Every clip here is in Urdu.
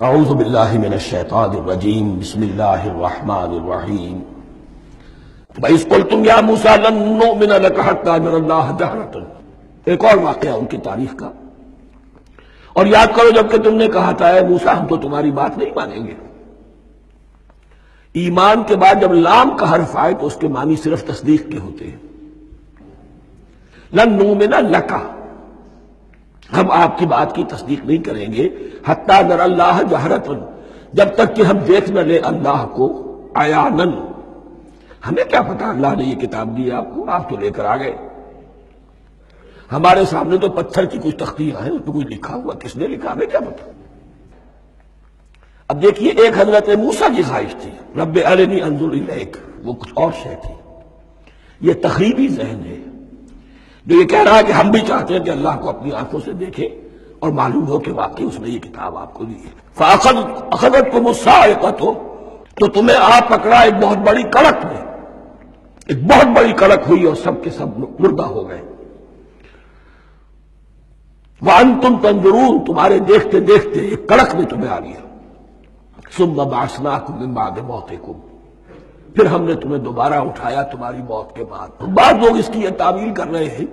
اعوذ باللہ من الشیطان الرجیم بسم اللہ الرحمن الرحیم وَإِذْ قُلْتُمْ يَا مُوسَىٰ لَن نُّؤْمِنَ لَكَ حَتَّىٰ نَرَى اللَّهَ جَهْرَةً۔ ایک اور واقعہ ان کی تاریخ کا، اور یاد کرو جب کہ تم نے کہا تھا اے موسیٰ ہم تو تمہاری بات نہیں مانیں گے۔ ایمان کے بعد جب لام کا حرف آئے تو اس کے معنی صرف تصدیق کے ہوتے ہیں۔ لن نؤمن لک، ہم آپ کی بات کی تصدیق نہیں کریں گے، حتیٰ نری اللہ جہرۃ، جب تک کہ ہم دیکھ نہ لیں اللہ کو عیاناً۔ ہمیں کیا پتا اللہ نے یہ کتاب دی آپ کو، آپ تو لے کر آ گئے، ہمارے سامنے تو پتھر کی کچھ تختیاں ہیں، اس پہ کچھ لکھا ہوا، کس نے لکھا ہمیں کیا پتا۔ اب دیکھیے ایک حضرت موسیٰ کی خواہش تھی رب ارنی انظر الیک، وہ کچھ اور شے تھی۔ یہ تخریبی ذہن ہے جو یہ کہہ رہا ہے کہ ہم بھی چاہتے ہیں کہ اللہ کو اپنی آنکھوں سے دیکھیں اور معلوم ہو کہ واقعی اس نے یہ کتاب آپ کو دی ہے۔ فَأَخَذَتْكُمُ الصَّاعِقَةُ، تو تمہیں آپ پکڑا ایک بہت بڑی کڑک میں، ایک بہت بڑی کڑک ہوئی اور سب کے سب مردہ ہو گئے۔ وَأَنْتُمْ تَنظُرُونَ، تمہارے دیکھتے دیکھتے ایک کڑک میں تمہیں آ گیا۔ ثُمَّ بَعَثْنَاكُم مِّن بَعْدِ مَوْتِكُمْ، پھر ہم نے تمہیں دوبارہ اٹھایا تمہاری موت کے بعد۔ بعض لوگ اس کی یہ تعویل کر رہے ہیں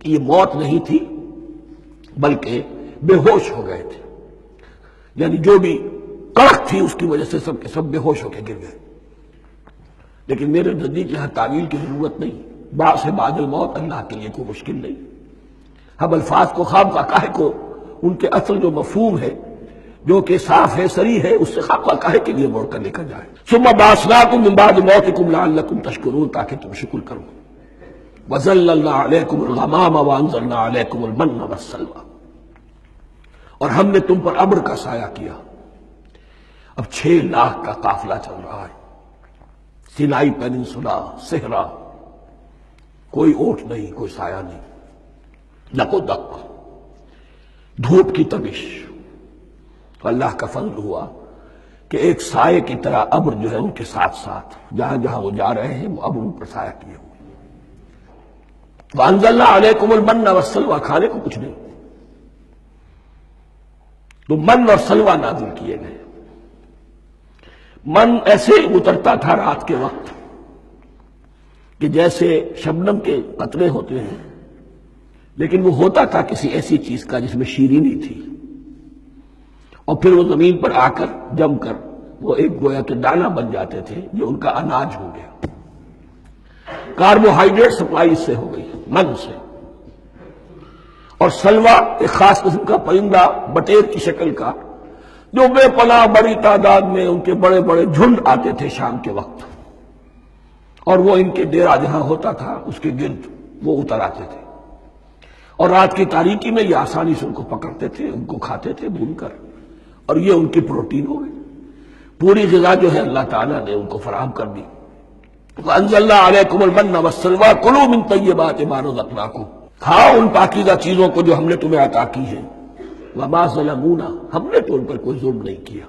کہ یہ موت نہیں تھی بلکہ بے ہوش ہو گئے تھے، یعنی جو بھی کڑک تھی اس کی وجہ سے سب کے سب بے ہوش ہو کے گر گئے۔ لیکن میرے نزدیک یہاں تعویل کی ضرورت نہیں، بعد سے بعد الموت اللہ کے لیے کوئی مشکل نہیں۔ ہم الفاظ کو خواب کا کو ان کے اصل جو مفہوم ہے جو کہ صاف ہے صریح ہے اس سے خواب کا کے لیے موڑ کر لے کر جائے۔ ثم بعثناکم من بعد موتکم لعلکم تشکرون، تاکہ تم شکر کرو۔ وظللنا علیکم الغمام وانزلنا علیکم المن والسلوى، اور ہم نے تم پر ابر کا سایہ کیا۔ اب 6 لاکھ کا قافلہ چل رہا ہے، سینائی پیننسولا، صحرا، کوئی اونٹ نہیں، کوئی سایہ نہیں، دق و دق، دھوپ کی تبش۔ تو اللہ کا فضل ہوا کہ ایک سائے کی طرح ابر جو ہے ان کے ساتھ ساتھ جہاں جہاں وہ جا رہے ہیں وہ ابر ان پر سایہ کیے ہوئے۔ وَأَنزَلْنَا عَلَيْكُمُ الْمَنَّ وَالسَّلْوَىٰ، کھانے کو کچھ نہیں تو من اور سلوہ نازل کیے گئے۔ من ایسے اترتا تھا رات کے وقت کہ جیسے شبنم کے قطرے ہوتے ہیں، لیکن وہ ہوتا تھا کسی ایسی چیز کا جس میں شیرینی تھی، اور پھر وہ زمین پر آ کر جم کر وہ ایک گویا کے دانہ بن جاتے تھے جو ان کا اناج ہو گیا۔ کاربوہائیڈریٹ سپلائی اس سے ہو گئی، من سے۔ اور سلوہ ایک خاص قسم کا پرندہ بٹیر کی شکل کا جو بے پناہ بڑی تعداد میں ان کے بڑے بڑے جھنڈ آتے تھے شام کے وقت، اور وہ ان کے ڈیرا جہاں ہوتا تھا اس کے گرد وہ اتر آتے تھے، اور رات کی تاریکی میں یہ آسانی سے ان کو پکڑتے تھے، ان کو کھاتے تھے بھون کر، اور یہ ان کی پروٹین ہو گئی۔ پوری غذا جو ہے اللہ تعالیٰ نے ان کو فراہم کر دی۔ وَأَنزَلْنَا عَلَيْكُمُ الْمَنَّ وَالسَّلْوَىٰ كُلُوا مِن طَيِّبَاتِ مَا رَزَقْنَاكُمْ، کھاؤ ان پاکیزہ چیزوں کو جو ہم نے تمہیں عطا کی ہیں۔ وَمَا ظَلَمُونَا، ہم نے تو ان پر کوئی ظلم نہیں کیا،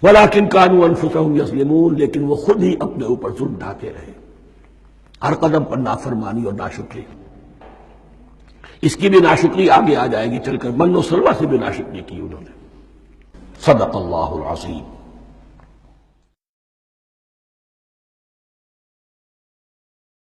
وَلَٰكِن كَانُوا أَنفُسَهُمْ يَظْلِمُونَ، لیکن وہ خود ہی اپنے اوپر ظلم ڈھاتے رہے، ہر قدم پر نافرمانی اور ناشکری۔ اس کی بھی ناشکری آگے آ جائے گی چل کر، من و سلوہ سے بھی ناشکری کی انہوں نے۔ صدق اللہ العظیم۔